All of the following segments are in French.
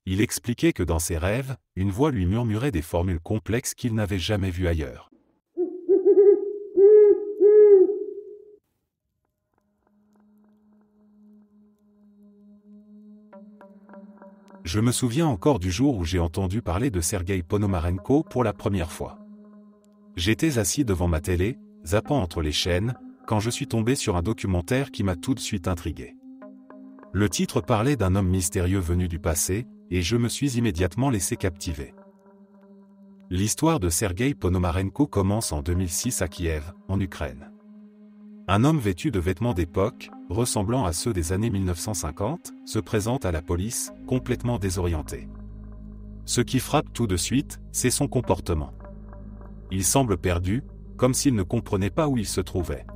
Il expliquait que dans ses rêves, une voix lui murmurait des formules complexes qu'il n'avait jamais vues ailleurs. Je me souviens encore du jour où j'ai entendu parler de Sergueï Ponomarenko pour la première fois. J'étais assis devant ma télé, zappant entre les chaînes, quand je suis tombé sur un documentaire qui m'a tout de suite intrigué. Le titre parlait d'un homme mystérieux venu du passé, et je me suis immédiatement laissé captiver. L'histoire de Sergueï Ponomarenko commence en 2006 à Kiev, en Ukraine. Un homme vêtu de vêtements d'époque, ressemblant à ceux des années 1950, se présente à la police, complètement désorienté. Ce qui frappe tout de suite, c'est son comportement. Il semble perdu, comme s'il ne comprenait pas où il se trouvait.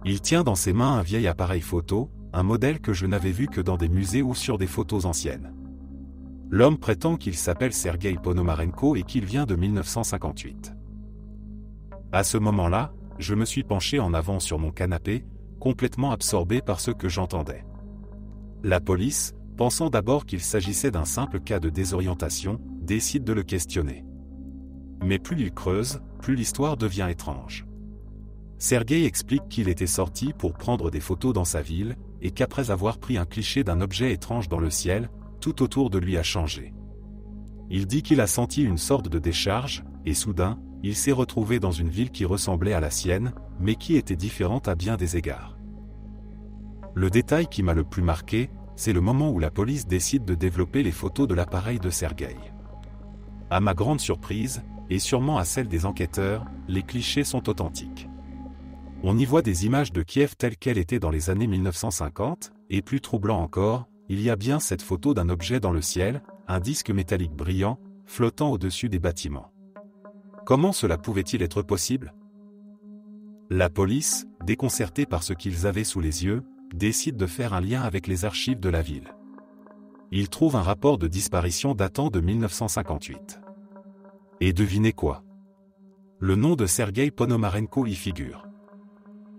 Il tient dans ses mains un vieil appareil photo, un modèle que je n'avais vu que dans des musées ou sur des photos anciennes. L'homme prétend qu'il s'appelle Sergueï Ponomarenko et qu'il vient de 1958. À ce moment-là, je me suis penché en avant sur mon canapé, complètement absorbé par ce que j'entendais. La police, pensant d'abord qu'il s'agissait d'un simple cas de désorientation, décide de le questionner. Mais plus il creuse, plus l'histoire devient étrange. Sergueï explique qu'il était sorti pour prendre des photos dans sa ville, et qu'après avoir pris un cliché d'un objet étrange dans le ciel, tout autour de lui a changé. Il dit qu'il a senti une sorte de décharge, et soudain, il s'est retrouvé dans une ville qui ressemblait à la sienne, mais qui était différente à bien des égards. Le détail qui m'a le plus marqué, c'est le moment où la police décide de développer les photos de l'appareil de Sergueï. À ma grande surprise, et sûrement à celle des enquêteurs, les clichés sont authentiques. On y voit des images de Kiev telles qu'elles étaient dans les années 1950, et plus troublant encore, il y a bien cette photo d'un objet dans le ciel, un disque métallique brillant, flottant au-dessus des bâtiments. Comment cela pouvait-il être possible? La police, déconcertée par ce qu'ils avaient sous les yeux, décide de faire un lien avec les archives de la ville. Ils trouvent un rapport de disparition datant de 1958. Et devinez quoi? Le nom de Sergueï Ponomarenko y figure.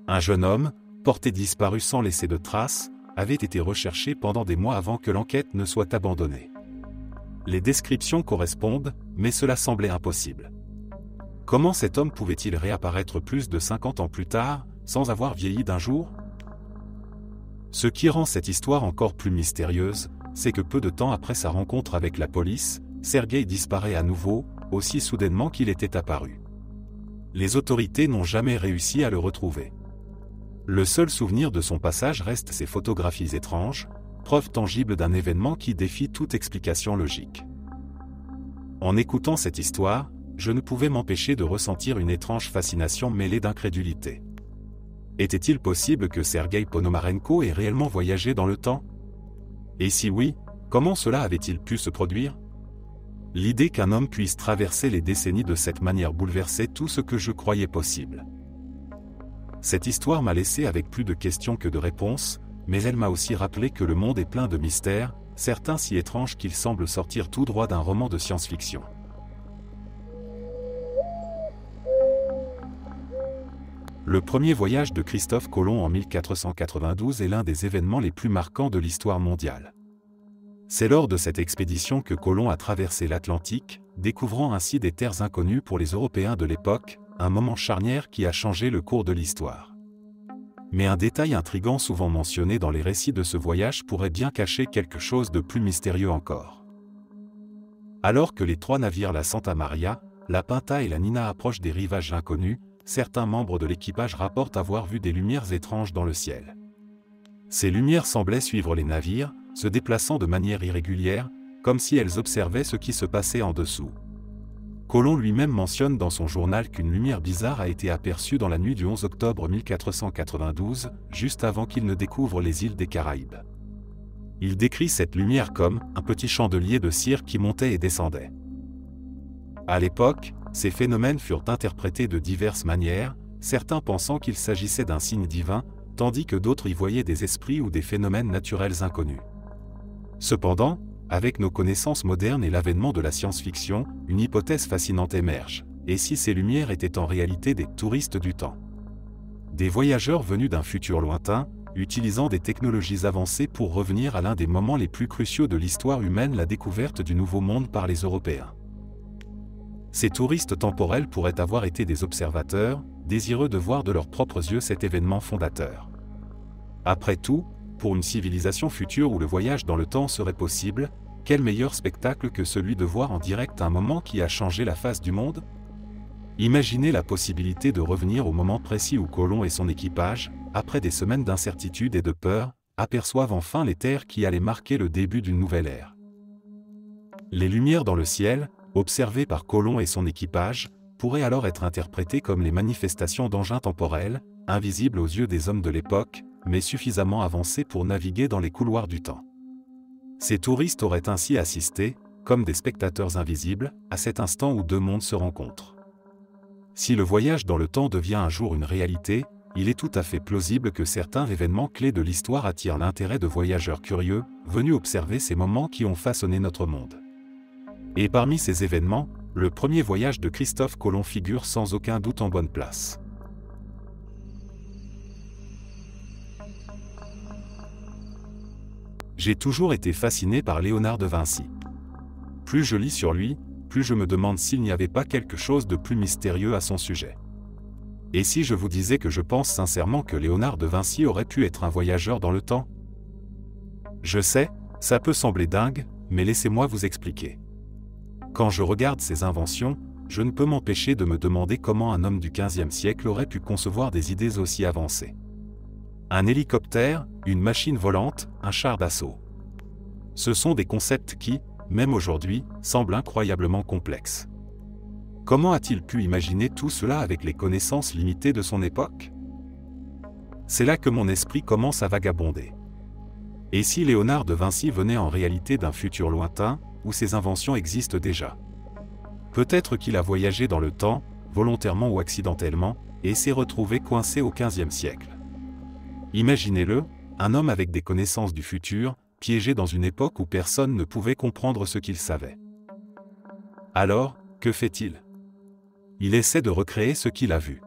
Un jeune homme, porté disparu sans laisser de traces, avait été recherché pendant des mois avant que l'enquête ne soit abandonnée. Les descriptions correspondent, mais cela semblait impossible. Comment cet homme pouvait-il réapparaître plus de 50 ans plus tard, sans avoir vieilli d'un jour? Ce qui rend cette histoire encore plus mystérieuse, c'est que peu de temps après sa rencontre avec la police, Sergueï disparaît à nouveau, aussi soudainement qu'il était apparu. Les autorités n'ont jamais réussi à le retrouver. Le seul souvenir de son passage reste ses photographies étranges, preuve tangible d'un événement qui défie toute explication logique. En écoutant cette histoire, je ne pouvais m'empêcher de ressentir une étrange fascination mêlée d'incrédulité. Était-il possible que Sergueï Ponomarenko ait réellement voyagé dans le temps? Et si oui, comment cela avait-il pu se produire? L'idée qu'un homme puisse traverser les décennies de cette manière bouleversait tout ce que je croyais possible. Cette histoire m'a laissé avec plus de questions que de réponses, mais elle m'a aussi rappelé que le monde est plein de mystères, certains si étranges qu'ils semblent sortir tout droit d'un roman de science-fiction. Le premier voyage de Christophe Colomb en 1492 est l'un des événements les plus marquants de l'histoire mondiale. C'est lors de cette expédition que Colomb a traversé l'Atlantique, découvrant ainsi des terres inconnues pour les Européens de l'époque, un moment charnière qui a changé le cours de l'histoire. Mais un détail intrigant souvent mentionné dans les récits de ce voyage pourrait bien cacher quelque chose de plus mystérieux encore. Alors que les trois navires la Santa Maria, la Pinta et la Nina approchent des rivages inconnus, certains membres de l'équipage rapportent avoir vu des lumières étranges dans le ciel. Ces lumières semblaient suivre les navires, se déplaçant de manière irrégulière, comme si elles observaient ce qui se passait en dessous. Colomb lui-même mentionne dans son journal qu'une lumière bizarre a été aperçue dans la nuit du 11 octobre 1492, juste avant qu'il ne découvre les îles des Caraïbes. Il décrit cette lumière comme un petit chandelier de cire qui montait et descendait. À l'époque, ces phénomènes furent interprétés de diverses manières, certains pensant qu'il s'agissait d'un signe divin, tandis que d'autres y voyaient des esprits ou des phénomènes naturels inconnus. Cependant, avec nos connaissances modernes et l'avènement de la science-fiction, une hypothèse fascinante émerge. Et si ces lumières étaient en réalité des touristes du temps? Des voyageurs venus d'un futur lointain, utilisant des technologies avancées pour revenir à l'un des moments les plus cruciaux de l'histoire humaine, la découverte du Nouveau Monde par les Européens. Ces touristes temporels pourraient avoir été des observateurs, désireux de voir de leurs propres yeux cet événement fondateur. Après tout, pour une civilisation future où le voyage dans le temps serait possible, quel meilleur spectacle que celui de voir en direct un moment qui a changé la face du monde? Imaginez la possibilité de revenir au moment précis où Colomb et son équipage, après des semaines d'incertitude et de peur, aperçoivent enfin les terres qui allaient marquer le début d'une nouvelle ère. Les lumières dans le ciel, observées par Colomb et son équipage, pourraient alors être interprétées comme les manifestations d'engins temporels, invisibles aux yeux des hommes de l'époque, mais suffisamment avancés pour naviguer dans les couloirs du temps. Ces touristes auraient ainsi assisté, comme des spectateurs invisibles, à cet instant où deux mondes se rencontrent. Si le voyage dans le temps devient un jour une réalité, il est tout à fait plausible que certains événements clés de l'histoire attirent l'intérêt de voyageurs curieux, venus observer ces moments qui ont façonné notre monde. Et parmi ces événements, le premier voyage de Christophe Colomb figure sans aucun doute en bonne place. J'ai toujours été fasciné par Léonard de Vinci. Plus je lis sur lui, plus je me demande s'il n'y avait pas quelque chose de plus mystérieux à son sujet. Et si je vous disais que je pense sincèrement que Léonard de Vinci aurait pu être un voyageur dans le temps? Je sais, ça peut sembler dingue, mais laissez-moi vous expliquer. Quand je regarde ses inventions, je ne peux m'empêcher de me demander comment un homme du XVe siècle aurait pu concevoir des idées aussi avancées. Un hélicoptère, une machine volante, un char d'assaut. Ce sont des concepts qui, même aujourd'hui, semblent incroyablement complexes. Comment a-t-il pu imaginer tout cela avec les connaissances limitées de son époque? C'est là que mon esprit commence à vagabonder. Et si Léonard de Vinci venait en réalité d'un futur lointain, où ses inventions existent déjà? Peut-être qu'il a voyagé dans le temps, volontairement ou accidentellement, et s'est retrouvé coincé au XVe siècle. Imaginez-le, un homme avec des connaissances du futur, piégé dans une époque où personne ne pouvait comprendre ce qu'il savait. Alors, que fait-il? Il essaie de recréer ce qu'il a vu.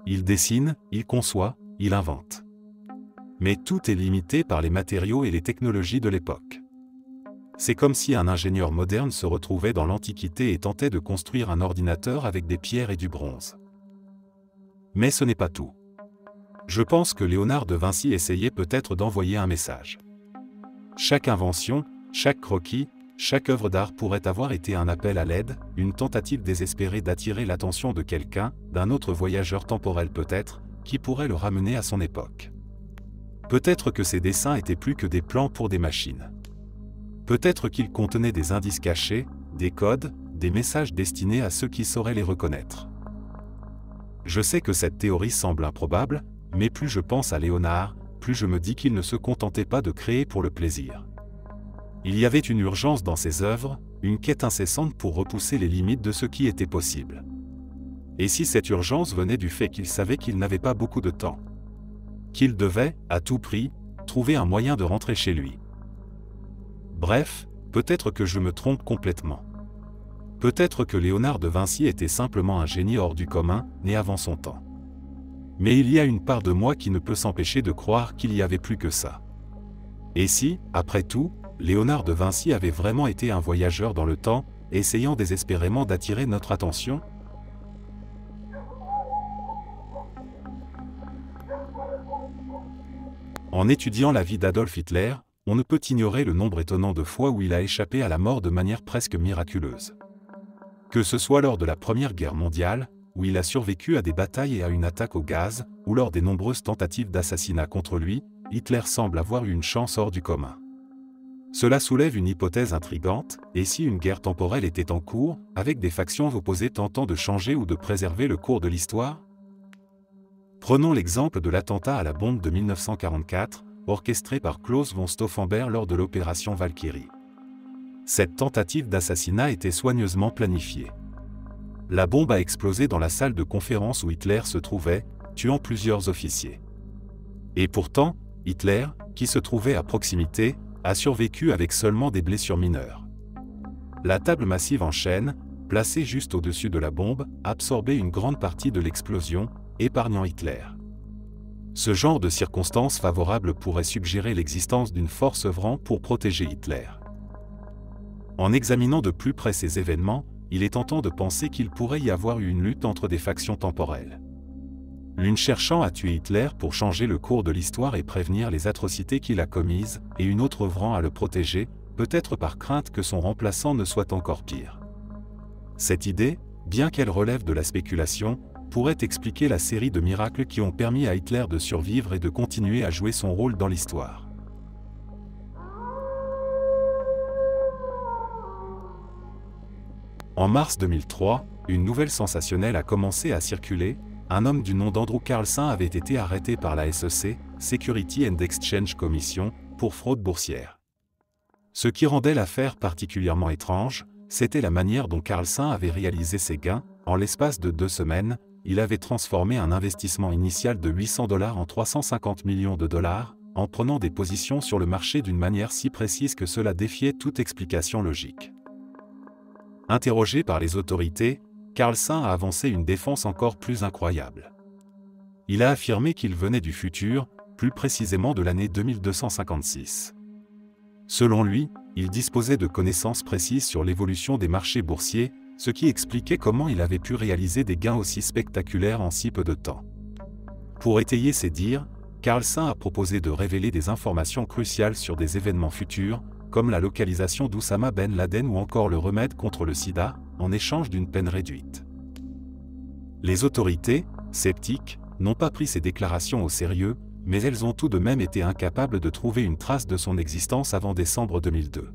Il dessine, il conçoit, il invente. Mais tout est limité par les matériaux et les technologies de l'époque. C'est comme si un ingénieur moderne se retrouvait dans l'Antiquité et tentait de construire un ordinateur avec des pierres et du bronze. Mais ce n'est pas tout. Je pense que Léonard de Vinci essayait peut-être d'envoyer un message. Chaque invention, chaque croquis, chaque œuvre d'art pourrait avoir été un appel à l'aide, une tentative désespérée d'attirer l'attention de quelqu'un, d'un autre voyageur temporel peut-être, qui pourrait le ramener à son époque. Peut-être que ces dessins étaient plus que des plans pour des machines. Peut-être qu'ils contenaient des indices cachés, des codes, des messages destinés à ceux qui sauraient les reconnaître. Je sais que cette théorie semble improbable, mais plus je pense à Léonard, plus je me dis qu'il ne se contentait pas de créer pour le plaisir. Il y avait une urgence dans ses œuvres, une quête incessante pour repousser les limites de ce qui était possible. Et si cette urgence venait du fait qu'il savait qu'il n'avait pas beaucoup de temps? Qu'il devait, à tout prix, trouver un moyen de rentrer chez lui. Bref, peut-être que je me trompe complètement. Peut-être que Léonard de Vinci était simplement un génie hors du commun, né avant son temps. Mais il y a une part de moi qui ne peut s'empêcher de croire qu'il y avait plus que ça. Et si, après tout, Léonard de Vinci avait vraiment été un voyageur dans le temps, essayant désespérément d'attirer notre attention? En étudiant la vie d'Adolf Hitler, on ne peut ignorer le nombre étonnant de fois où il a échappé à la mort de manière presque miraculeuse. Que ce soit lors de la Première Guerre mondiale, où il a survécu à des batailles et à une attaque au gaz, ou lors des nombreuses tentatives d'assassinat contre lui, Hitler semble avoir eu une chance hors du commun. Cela soulève une hypothèse intrigante, et si une guerre temporelle était en cours, avec des factions opposées tentant de changer ou de préserver le cours de l'histoire? Prenons l'exemple de l'attentat à la bombe de 1944, orchestré par Klaus von Stauffenberg lors de l'opération Valkyrie. Cette tentative d'assassinat était soigneusement planifiée. La bombe a explosé dans la salle de conférence où Hitler se trouvait, tuant plusieurs officiers. Et pourtant, Hitler, qui se trouvait à proximité, a survécu avec seulement des blessures mineures. La table massive en chêne, placée juste au-dessus de la bombe, absorbait une grande partie de l'explosion, épargnant Hitler. Ce genre de circonstances favorables pourrait suggérer l'existence d'une force œuvrant pour protéger Hitler. En examinant de plus près ces événements, il est tentant de penser qu'il pourrait y avoir eu une lutte entre des factions temporelles. L'une cherchant à tuer Hitler pour changer le cours de l'histoire et prévenir les atrocités qu'il a commises, et une autre œuvrant à le protéger, peut-être par crainte que son remplaçant ne soit encore pire. Cette idée, bien qu'elle relève de la spéculation, pourrait expliquer la série de miracles qui ont permis à Hitler de survivre et de continuer à jouer son rôle dans l'histoire. En mars 2003, une nouvelle sensationnelle a commencé à circuler. Un homme du nom d'Andrew Carlson avait été arrêté par la SEC, Security and Exchange Commission, pour fraude boursière. Ce qui rendait l'affaire particulièrement étrange, c'était la manière dont Carlson avait réalisé ses gains. En l'espace de 2 semaines, il avait transformé un investissement initial de $800 en $350 millions, en prenant des positions sur le marché d'une manière si précise que cela défiait toute explication logique. Interrogé par les autorités, Carlson a avancé une défense encore plus incroyable. Il a affirmé qu'il venait du futur, plus précisément de l'année 2256. Selon lui, il disposait de connaissances précises sur l'évolution des marchés boursiers, ce qui expliquait comment il avait pu réaliser des gains aussi spectaculaires en si peu de temps. Pour étayer ses dires, Carlson a proposé de révéler des informations cruciales sur des événements futurs, comme la localisation d'Oussama Ben Laden ou encore le remède contre le sida, en échange d'une peine réduite. Les autorités, sceptiques, n'ont pas pris ces déclarations au sérieux, mais elles ont tout de même été incapables de trouver une trace de son existence avant décembre 2002.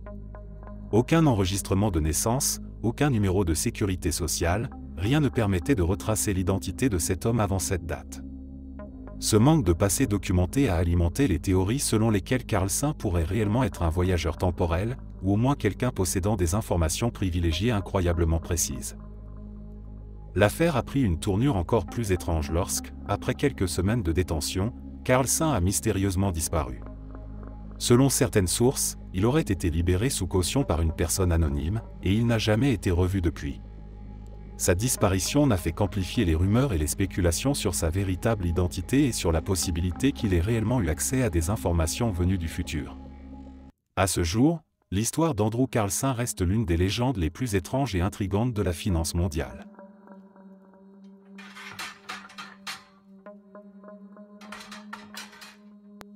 Aucun enregistrement de naissance, aucun numéro de sécurité sociale, rien ne permettait de retracer l'identité de cet homme avant cette date. Ce manque de passé documenté a alimenté les théories selon lesquelles Carlson pourrait réellement être un voyageur temporel, ou au moins quelqu'un possédant des informations privilégiées incroyablement précises. L'affaire a pris une tournure encore plus étrange lorsque, après quelques semaines de détention, Carlson a mystérieusement disparu. Selon certaines sources, il aurait été libéré sous caution par une personne anonyme, et il n'a jamais été revu depuis. Sa disparition n'a fait qu'amplifier les rumeurs et les spéculations sur sa véritable identité et sur la possibilité qu'il ait réellement eu accès à des informations venues du futur. À ce jour, l'histoire d'Andrew Carlson reste l'une des légendes les plus étranges et intrigantes de la finance mondiale.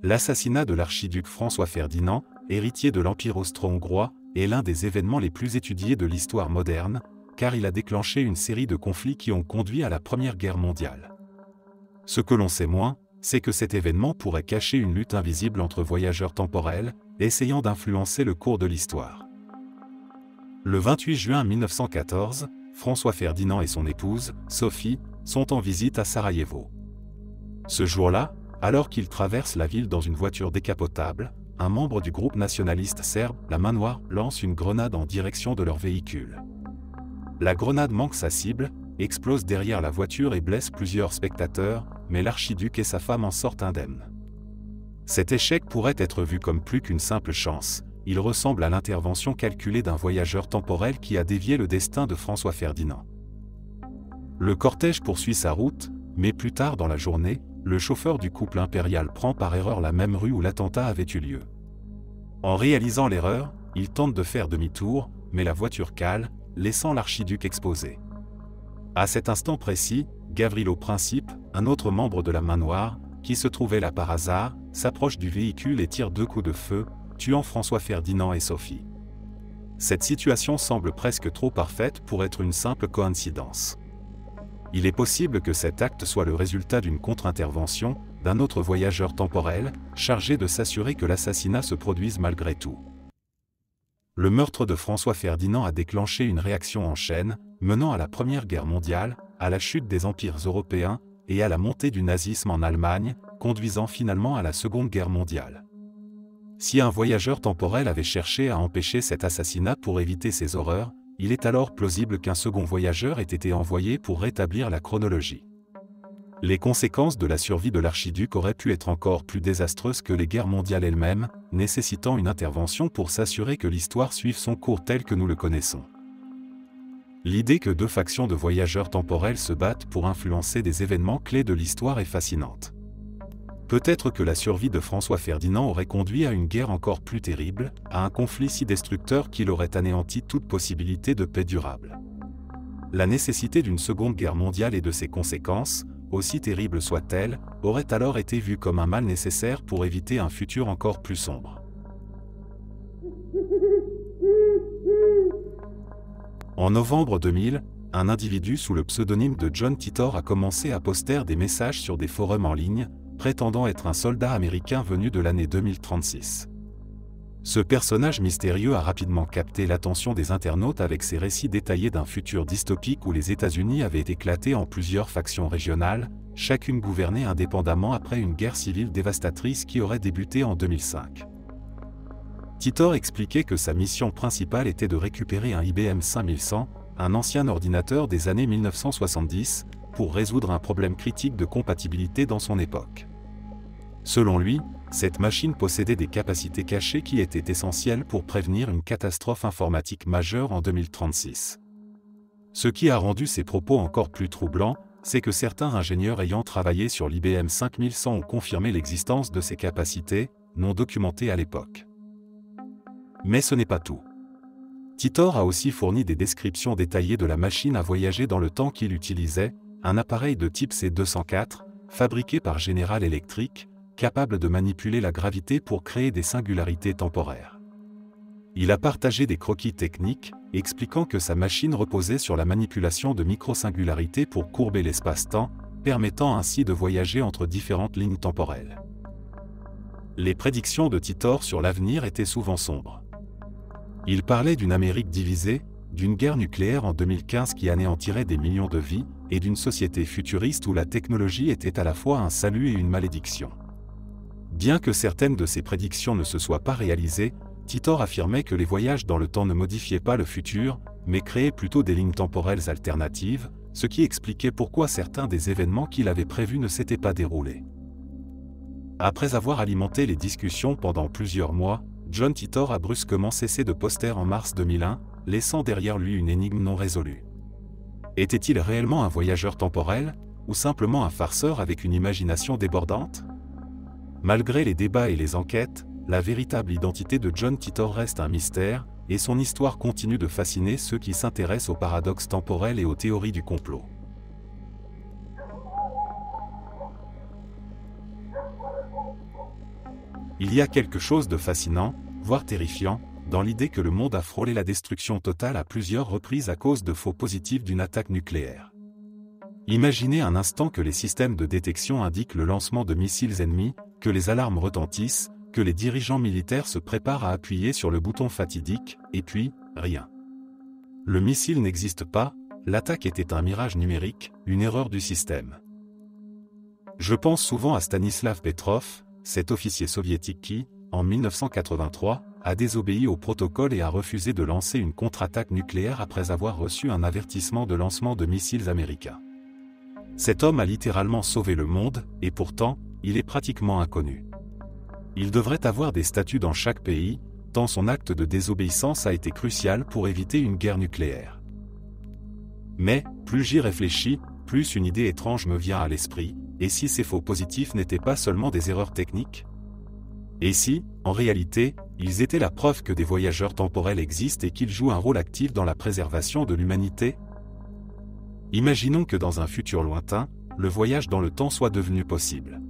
L'assassinat de l'archiduc François Ferdinand, héritier de l'Empire austro-hongrois, est l'un des événements les plus étudiés de l'histoire moderne, car il a déclenché une série de conflits qui ont conduit à la Première Guerre mondiale. Ce que l'on sait moins, c'est que cet événement pourrait cacher une lutte invisible entre voyageurs temporels, essayant d'influencer le cours de l'histoire. Le 28 juin 1914, François Ferdinand et son épouse, Sophie, sont en visite à Sarajevo. Ce jour-là, alors qu'ils traversent la ville dans une voiture décapotable, un membre du groupe nationaliste serbe, la Main Noire, lance une grenade en direction de leur véhicule. La grenade manque sa cible, explose derrière la voiture et blesse plusieurs spectateurs, mais l'archiduc et sa femme en sortent indemnes. Cet échec pourrait être vu comme plus qu'une simple chance, il ressemble à l'intervention calculée d'un voyageur temporel qui a dévié le destin de François Ferdinand. Le cortège poursuit sa route, mais plus tard dans la journée, le chauffeur du couple impérial prend par erreur la même rue où l'attentat avait eu lieu. En réalisant l'erreur, il tente de faire demi-tour, mais la voiture cale, laissant l'archiduc exposé. À cet instant précis, Gavrilo Princip, un autre membre de la Main Noire, qui se trouvait là par hasard, s'approche du véhicule et tire 2 coups de feu, tuant François Ferdinand et Sophie. Cette situation semble presque trop parfaite pour être une simple coïncidence. Il est possible que cet acte soit le résultat d'une contre-intervention, d'un autre voyageur temporel, chargé de s'assurer que l'assassinat se produise malgré tout. Le meurtre de François Ferdinand a déclenché une réaction en chaîne, menant à la Première Guerre mondiale, à la chute des empires européens, et à la montée du nazisme en Allemagne, conduisant finalement à la Seconde Guerre mondiale. Si un voyageur temporel avait cherché à empêcher cet assassinat pour éviter ces horreurs, il est alors plausible qu'un second voyageur ait été envoyé pour rétablir la chronologie. Les conséquences de la survie de l'archiduc auraient pu être encore plus désastreuses que les guerres mondiales elles-mêmes, nécessitant une intervention pour s'assurer que l'histoire suive son cours tel que nous le connaissons. L'idée que 2 factions de voyageurs temporels se battent pour influencer des événements clés de l'histoire est fascinante. Peut-être que la survie de François Ferdinand aurait conduit à une guerre encore plus terrible, à un conflit si destructeur qu'il aurait anéanti toute possibilité de paix durable. La nécessité d'une seconde guerre mondiale et de ses conséquences, aussi terribles soient-elles, aurait alors été vue comme un mal nécessaire pour éviter un futur encore plus sombre. En novembre 2000, un individu sous le pseudonyme de John Titor a commencé à poster des messages sur des forums en ligne, prétendant être un soldat américain venu de l'année 2036. Ce personnage mystérieux a rapidement capté l'attention des internautes avec ses récits détaillés d'un futur dystopique où les États-Unis avaient éclaté en plusieurs factions régionales, chacune gouvernée indépendamment après une guerre civile dévastatrice qui aurait débuté en 2005. Titor expliquait que sa mission principale était de récupérer un IBM 5100, un ancien ordinateur des années 1970, pour résoudre un problème critique de compatibilité dans son époque. Selon lui, cette machine possédait des capacités cachées qui étaient essentielles pour prévenir une catastrophe informatique majeure en 2036. Ce qui a rendu ces propos encore plus troublants, c'est que certains ingénieurs ayant travaillé sur l'IBM 5100 ont confirmé l'existence de ces capacités, non documentées à l'époque. Mais ce n'est pas tout. Titor a aussi fourni des descriptions détaillées de la machine à voyager dans le temps qu'il utilisait, un appareil de type C204, fabriqué par General Electric, capable de manipuler la gravité pour créer des singularités temporaires. Il a partagé des croquis techniques, expliquant que sa machine reposait sur la manipulation de microsingularités pour courber l'espace-temps, permettant ainsi de voyager entre différentes lignes temporelles. Les prédictions de Titor sur l'avenir étaient souvent sombres. Il parlait d'une Amérique divisée, d'une guerre nucléaire en 2015 qui anéantirait des millions de vies, et d'une société futuriste où la technologie était à la fois un salut et une malédiction. Bien que certaines de ces prédictions ne se soient pas réalisées, Titor affirmait que les voyages dans le temps ne modifiaient pas le futur, mais créaient plutôt des lignes temporelles alternatives, ce qui expliquait pourquoi certains des événements qu'il avait prévus ne s'étaient pas déroulés. Après avoir alimenté les discussions pendant plusieurs mois, John Titor a brusquement cessé de poster en mars 2001, laissant derrière lui une énigme non résolue. Était-il réellement un voyageur temporel, ou simplement un farceur avec une imagination débordante ? Malgré les débats et les enquêtes, la véritable identité de John Titor reste un mystère, et son histoire continue de fasciner ceux qui s'intéressent aux paradoxes temporels et aux théories du complot. Il y a quelque chose de fascinant, voire terrifiant, dans l'idée que le monde a frôlé la destruction totale à plusieurs reprises à cause de faux positifs d'une attaque nucléaire. Imaginez un instant que les systèmes de détection indiquent le lancement de missiles ennemis, que les alarmes retentissent, que les dirigeants militaires se préparent à appuyer sur le bouton fatidique, et puis, rien. Le missile n'existe pas, l'attaque était un mirage numérique, une erreur du système. Je pense souvent à Stanislav Petrov, cet officier soviétique qui, en 1983, a désobéi au protocole et a refusé de lancer une contre-attaque nucléaire après avoir reçu un avertissement de lancement de missiles américains. Cet homme a littéralement sauvé le monde, et pourtant, il est pratiquement inconnu. Il devrait avoir des statuts dans chaque pays, tant son acte de désobéissance a été crucial pour éviter une guerre nucléaire. Mais, plus j'y réfléchis, plus une idée étrange me vient à l'esprit, et si ces faux positifs n'étaient pas seulement des erreurs techniques ? Et si, en réalité, ils étaient la preuve que des voyageurs temporels existent et qu'ils jouent un rôle actif dans la préservation de l'humanité ? Imaginons que dans un futur lointain, le voyage dans le temps soit devenu possible.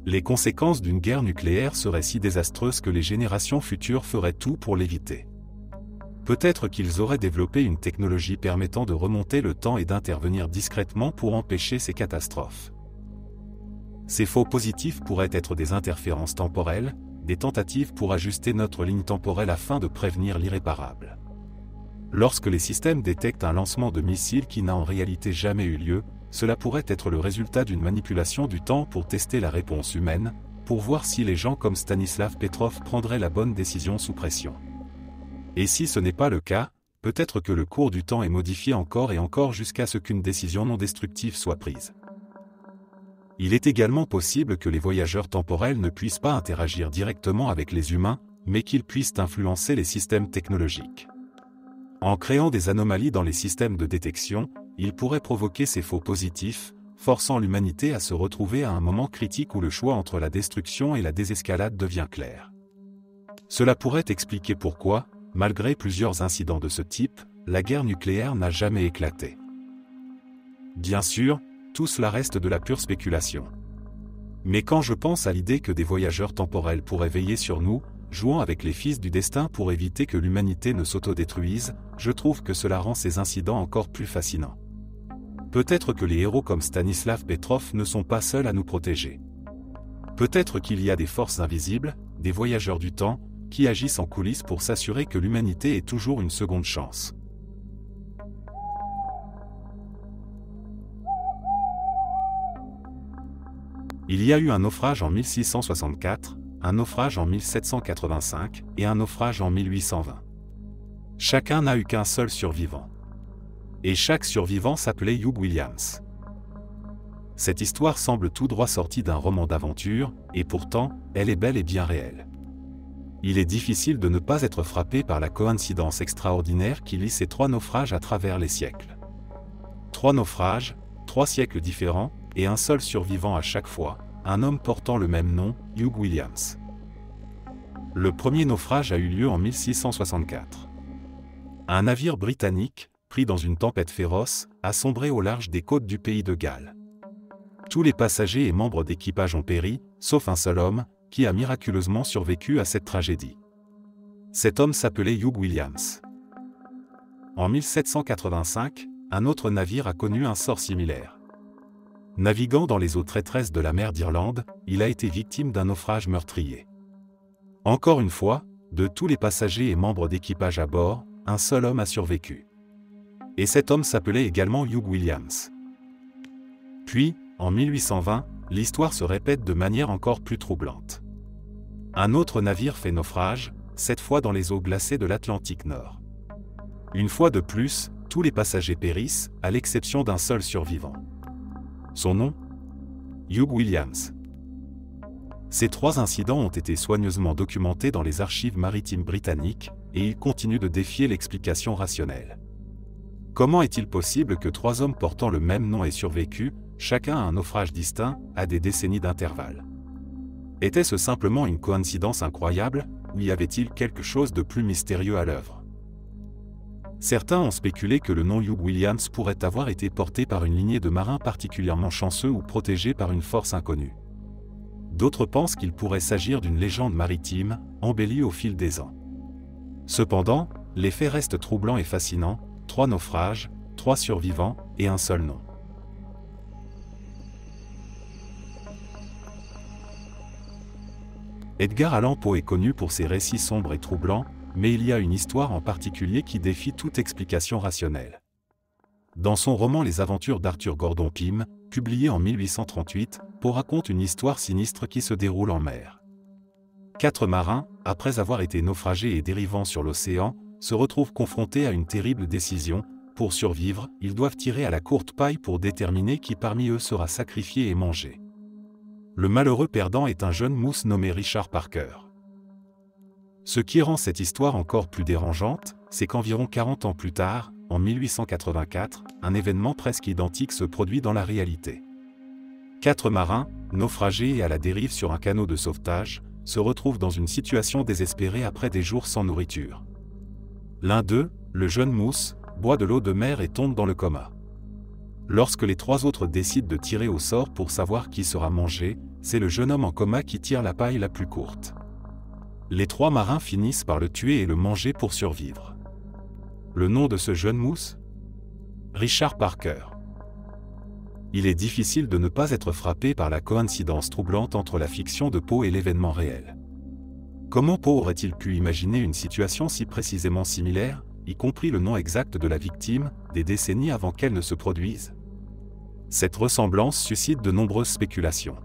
Les conséquences d'une guerre nucléaire seraient si désastreuses que les générations futures feraient tout pour l'éviter. Peut-être qu'ils auraient développé une technologie permettant de remonter le temps et d'intervenir discrètement pour empêcher ces catastrophes. Ces faux positifs pourraient être des interférences temporelles, des tentatives pour ajuster notre ligne temporelle afin de prévenir l'irréparable. Lorsque les systèmes détectent un lancement de missiles qui n'a en réalité jamais eu lieu, cela pourrait être le résultat d'une manipulation du temps pour tester la réponse humaine, pour voir si les gens comme Stanislav Petrov prendraient la bonne décision sous pression. Et si ce n'est pas le cas, peut-être que le cours du temps est modifié encore et encore jusqu'à ce qu'une décision non destructive soit prise. Il est également possible que les voyageurs temporels ne puissent pas interagir directement avec les humains, mais qu'ils puissent influencer les systèmes technologiques. En créant des anomalies dans les systèmes de détection, ils pourraient provoquer ces faux positifs, forçant l'humanité à se retrouver à un moment critique où le choix entre la destruction et la désescalade devient clair. Cela pourrait expliquer pourquoi, malgré plusieurs incidents de ce type, la guerre nucléaire n'a jamais éclaté. Bien sûr, tout cela reste de la pure spéculation. Mais quand je pense à l'idée que des voyageurs temporels pourraient veiller sur nous, jouant avec les fils du destin pour éviter que l'humanité ne s'autodétruise, je trouve que cela rend ces incidents encore plus fascinants. Peut-être que les héros comme Stanislav Petrov ne sont pas seuls à nous protéger. Peut-être qu'il y a des forces invisibles, des voyageurs du temps, qui agissent en coulisses pour s'assurer que l'humanité ait toujours une seconde chance. Il y a eu un naufrage en 1664, un naufrage en 1785 et un naufrage en 1820. Chacun n'a eu qu'un seul survivant. Et chaque survivant s'appelait Hugh Williams. Cette histoire semble tout droit sortie d'un roman d'aventure, et pourtant, elle est bel et bien réelle. Il est difficile de ne pas être frappé par la coïncidence extraordinaire qui lie ces 3 naufrages à travers les siècles. 3 naufrages, 3 siècles différents, et un seul survivant à chaque fois, un homme portant le même nom, Hugh Williams. Le premier naufrage a eu lieu en 1664. Un navire britannique, pris dans une tempête féroce, a sombré au large des côtes du pays de Galles. Tous les passagers et membres d'équipage ont péri, sauf un seul homme, qui a miraculeusement survécu à cette tragédie. Cet homme s'appelait Hugh Williams. En 1785, un autre navire a connu un sort similaire. Naviguant dans les eaux traîtresses de la mer d'Irlande, il a été victime d'un naufrage meurtrier. Encore une fois, de tous les passagers et membres d'équipage à bord, un seul homme a survécu. Et cet homme s'appelait également Hugh Williams. Puis, en 1820, l'histoire se répète de manière encore plus troublante. Un autre navire fait naufrage, cette fois dans les eaux glacées de l'Atlantique Nord. Une fois de plus, tous les passagers périssent, à l'exception d'un seul survivant. Son nom ? Hugh Williams. Ces 3 incidents ont été soigneusement documentés dans les archives maritimes britanniques, et ils continuent de défier l'explication rationnelle. Comment est-il possible que 3 hommes portant le même nom aient survécu, chacun à un naufrage distinct, à des décennies d'intervalle ? Était-ce simplement une coïncidence incroyable, ou y avait-il quelque chose de plus mystérieux à l'œuvre ? Certains ont spéculé que le nom Hugh Williams pourrait avoir été porté par une lignée de marins particulièrement chanceux ou protégés par une force inconnue. D'autres pensent qu'il pourrait s'agir d'une légende maritime, embellie au fil des ans. Cependant, les faits restent troublants et fascinants, 3 naufrages, 3 survivants, et un seul nom. Edgar Allan Poe est connu pour ses récits sombres et troublants, mais il y a une histoire en particulier qui défie toute explication rationnelle. Dans son roman Les Aventures d'Arthur Gordon Pym, publié en 1838, Poe raconte une histoire sinistre qui se déroule en mer. 4 marins, après avoir été naufragés et dérivant sur l'océan, se retrouvent confrontés à une terrible décision. Pour survivre, ils doivent tirer à la courte paille pour déterminer qui parmi eux sera sacrifié et mangé. Le malheureux perdant est un jeune mousse nommé Richard Parker. Ce qui rend cette histoire encore plus dérangeante, c'est qu'environ 40 ans plus tard, en 1884, un événement presque identique se produit dans la réalité. 4 marins, naufragés et à la dérive sur un canot de sauvetage, se retrouvent dans une situation désespérée après des jours sans nourriture. L'un d'eux, le jeune mousse, boit de l'eau de mer et tombe dans le coma. Lorsque les 3 autres décident de tirer au sort pour savoir qui sera mangé, c'est le jeune homme en coma qui tire la paille la plus courte. Les 3 marins finissent par le tuer et le manger pour survivre. Le nom de ce jeune mousse ? Richard Parker. Il est difficile de ne pas être frappé par la coïncidence troublante entre la fiction de Poe et l'événement réel. Comment Poe aurait-il pu imaginer une situation si précisément similaire, y compris le nom exact de la victime, des décennies avant qu'elle ne se produise ? Cette ressemblance suscite de nombreuses spéculations.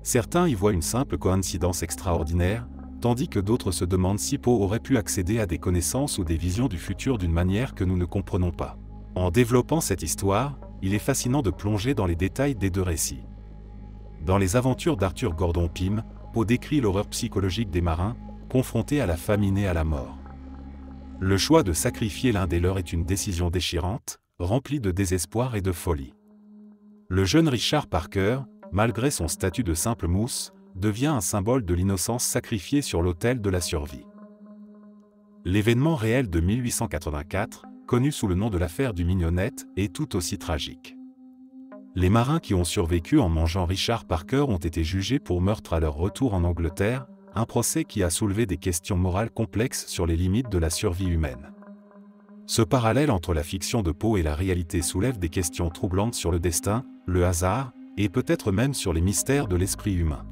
Certains y voient une simple coïncidence extraordinaire, tandis que d'autres se demandent si Poe aurait pu accéder à des connaissances ou des visions du futur d'une manière que nous ne comprenons pas. En développant cette histoire, il est fascinant de plonger dans les détails des 2 récits. Dans les aventures d'Arthur Gordon Pym, Poe décrit l'horreur psychologique des marins, confrontés à la famine et à la mort. Le choix de sacrifier l'un des leurs est une décision déchirante, remplie de désespoir et de folie. Le jeune Richard Parker, malgré son statut de simple mousse, devient un symbole de l'innocence sacrifiée sur l'autel de la survie. L'événement réel de 1884, connu sous le nom de l'affaire du Mignonnette, est tout aussi tragique. Les marins qui ont survécu en mangeant Richard Parker ont été jugés pour meurtre à leur retour en Angleterre, un procès qui a soulevé des questions morales complexes sur les limites de la survie humaine. Ce parallèle entre la fiction de Poe et la réalité soulève des questions troublantes sur le destin, le hasard, et peut-être même sur les mystères de l'esprit humain.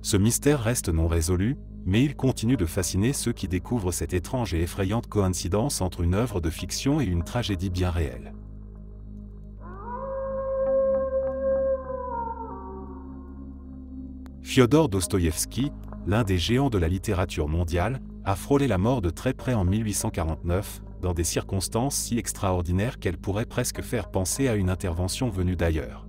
Ce mystère reste non résolu, mais il continue de fasciner ceux qui découvrent cette étrange et effrayante coïncidence entre une œuvre de fiction et une tragédie bien réelle. Fyodor Dostoïevski, l'un des géants de la littérature mondiale, a frôlé la mort de très près en 1849, dans des circonstances si extraordinaires qu'elles pourraient presque faire penser à une intervention venue d'ailleurs.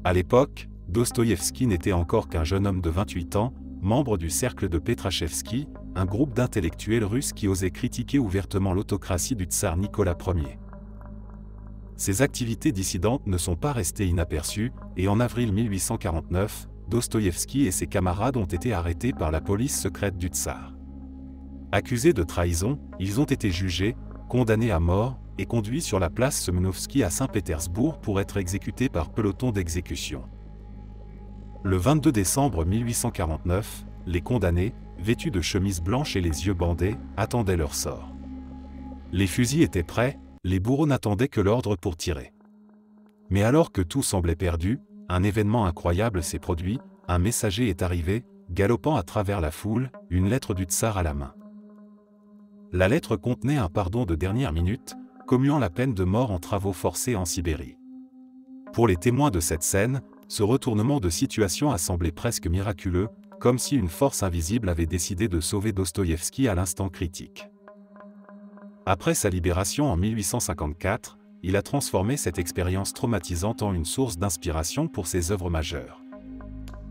À l'époque, Dostoïevski n'était encore qu'un jeune homme de 28 ans, membre du cercle de Petrachevski, un groupe d'intellectuels russes qui osaient critiquer ouvertement l'autocratie du tsar Nicolas Ier. Ses activités dissidentes ne sont pas restées inaperçues, et en avril 1849, Dostoïevski et ses camarades ont été arrêtés par la police secrète du tsar. Accusés de trahison, ils ont été jugés, condamnés à mort, et conduits sur la place Semenovski à Saint-Pétersbourg pour être exécutés par peloton d'exécution. Le 22 décembre 1849, les condamnés, vêtus de chemises blanches et les yeux bandés, attendaient leur sort. Les fusils étaient prêts, les bourreaux n'attendaient que l'ordre pour tirer. Mais alors que tout semblait perdu, un événement incroyable s'est produit, un messager est arrivé, galopant à travers la foule, une lettre du tsar à la main. La lettre contenait un pardon de dernière minute, commuant la peine de mort en travaux forcés en Sibérie. Pour les témoins de cette scène, ce retournement de situation a semblé presque miraculeux, comme si une force invisible avait décidé de sauver Dostoïevski à l'instant critique. Après sa libération en 1854, il a transformé cette expérience traumatisante en une source d'inspiration pour ses œuvres majeures.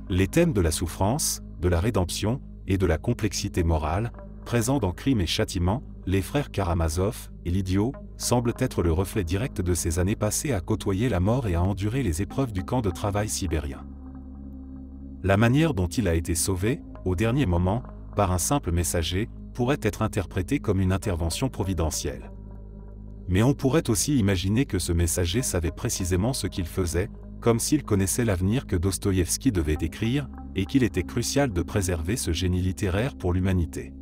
Les thèmes de la souffrance, de la rédemption et de la complexité morale, présents dans Crime et Châtiment, Les Frères Karamazov et L'Idiot, semblent être le reflet direct de ces années passées à côtoyer la mort et à endurer les épreuves du camp de travail sibérien. La manière dont il a été sauvé, au dernier moment, par un simple messager, pourrait être interprétée comme une intervention providentielle. Mais on pourrait aussi imaginer que ce messager savait précisément ce qu'il faisait, comme s'il connaissait l'avenir que Dostoïevski devait décrire, et qu'il était crucial de préserver ce génie littéraire pour l'humanité.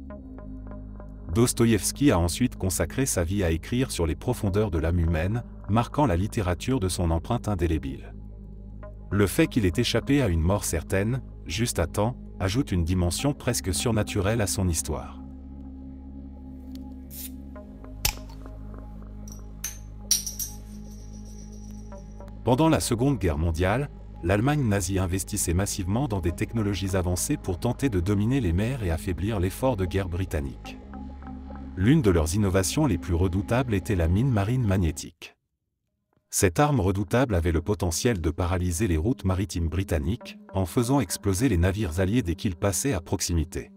Dostoïevski a ensuite consacré sa vie à écrire sur les profondeurs de l'âme humaine, marquant la littérature de son empreinte indélébile. Le fait qu'il ait échappé à une mort certaine, juste à temps, ajoute une dimension presque surnaturelle à son histoire. Pendant la Seconde Guerre mondiale, l'Allemagne nazie investissait massivement dans des technologies avancées pour tenter de dominer les mers et affaiblir l'effort de guerre britannique. L'une de leurs innovations les plus redoutables était la mine marine magnétique. Cette arme redoutable avait le potentiel de paralyser les routes maritimes britanniques, en faisant exploser les navires alliés dès qu'ils passaient à proximité.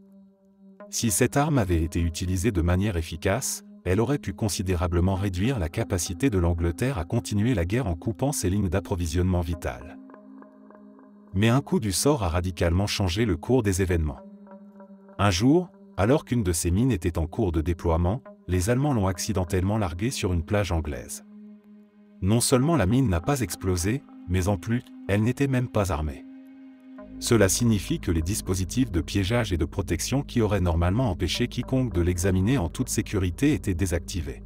Si cette arme avait été utilisée de manière efficace, elle aurait pu considérablement réduire la capacité de l'Angleterre à continuer la guerre en coupant ses lignes d'approvisionnement vitales. Mais un coup du sort a radicalement changé le cours des événements. Un jour, alors qu'une de ces mines était en cours de déploiement, les Allemands l'ont accidentellement larguée sur une plage anglaise. Non seulement la mine n'a pas explosé, mais en plus, elle n'était même pas armée. Cela signifie que les dispositifs de piégeage et de protection qui auraient normalement empêché quiconque de l'examiner en toute sécurité étaient désactivés.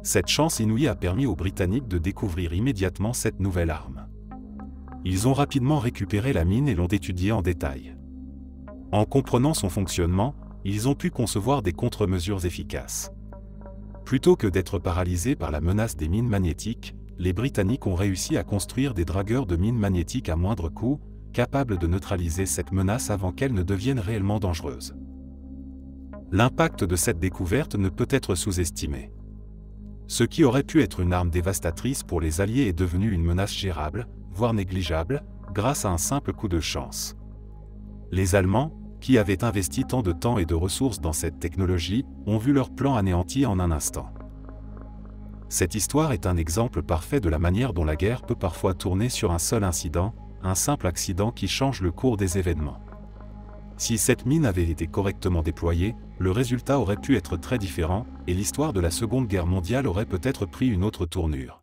Cette chance inouïe a permis aux Britanniques de découvrir immédiatement cette nouvelle arme. Ils ont rapidement récupéré la mine et l'ont étudiée en détail. En comprenant son fonctionnement, ils ont pu concevoir des contre-mesures efficaces. Plutôt que d'être paralysés par la menace des mines magnétiques, les Britanniques ont réussi à construire des dragueurs de mines magnétiques à moindre coût, capables de neutraliser cette menace avant qu'elle ne devienne réellement dangereuse. L'impact de cette découverte ne peut être sous-estimé. Ce qui aurait pu être une arme dévastatrice pour les Alliés est devenu une menace gérable, voire négligeable, grâce à un simple coup de chance. Les Allemands, qui avaient investi tant de temps et de ressources dans cette technologie, ont vu leur plan anéanti en un instant. Cette histoire est un exemple parfait de la manière dont la guerre peut parfois tourner sur un seul incident, un simple accident qui change le cours des événements. Si cette mine avait été correctement déployée, le résultat aurait pu être très différent, et l'histoire de la Seconde Guerre mondiale aurait peut-être pris une autre tournure.